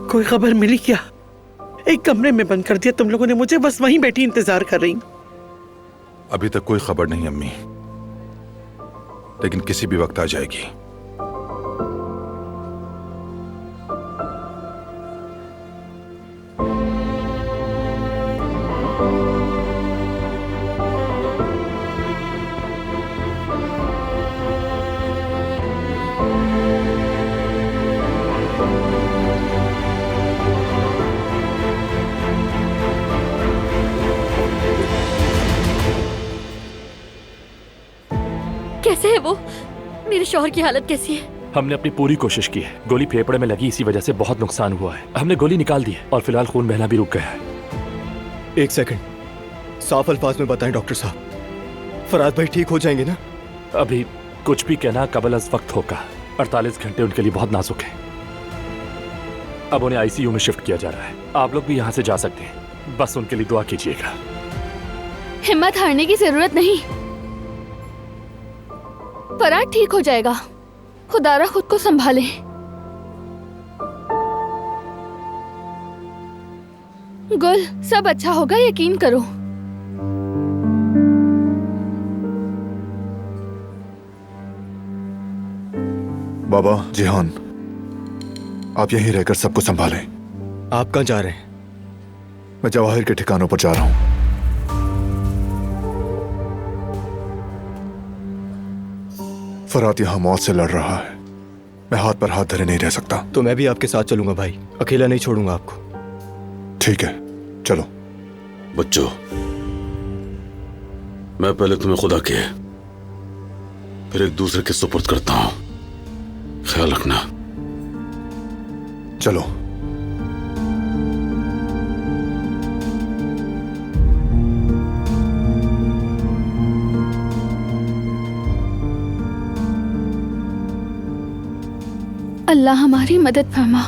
कोई खबर मिली क्या? एक कमरे में बंद कर दिया तुम लोगों ने मुझे, बस वहीं बैठी इंतजार कर रही हूं। अभी तक कोई खबर नहीं अम्मी, लेकिन किसी भी वक्त आ जाएगी। कैसे है वो? मेरे शौहर की हालत कैसी है? हमने अपनी पूरी कोशिश की है। गोली फेफड़े में लगी, इसी वजह से बहुत नुकसान हुआ है। हमने गोली निकाल दी है और फिलहाल खून बहना भी रुक गया है। एक सेकंड, साफ अल्फाज में बताएं डॉक्टर साहब, फराज भाई ठीक हो जाएंगे ना? अभी कुछ भी कहना कबल अज वक्त होगा। 48 घंटे उनके लिए बहुत नाजुक है। अब उन्हें आईसीयू में शिफ्ट किया जा रहा है। आप लोग भी यहाँ से जा सकते हैं, बस उनके लिए दुआ कीजिएगा। हिम्मत हारने की जरूरत नहीं, फराज ठीक हो जाएगा। खुदारा खुद को संभाले। गुल, सब अच्छा होगा, यकीन करो। बाबा जिहान, आप यहीं रहकर सबको संभालें। आप कहाँ जा रहे हैं? मैं जवाहिर के ठिकानों पर जा रहा हूं। फरात यहां मौत से लड़ रहा है, मैं हाथ पर हाथ धरे नहीं रह सकता। तो मैं भी आपके साथ चलूंगा भाई, अकेला नहीं छोड़ूंगा आपको। ठीक है, चलो। बच्चों, मैं पहले तुम्हें खुदा के फिर एक दूसरे के सुपुर्द करता हूं, ख्याल रखना। चलो। अल्लाह हमारी मदद फरमा।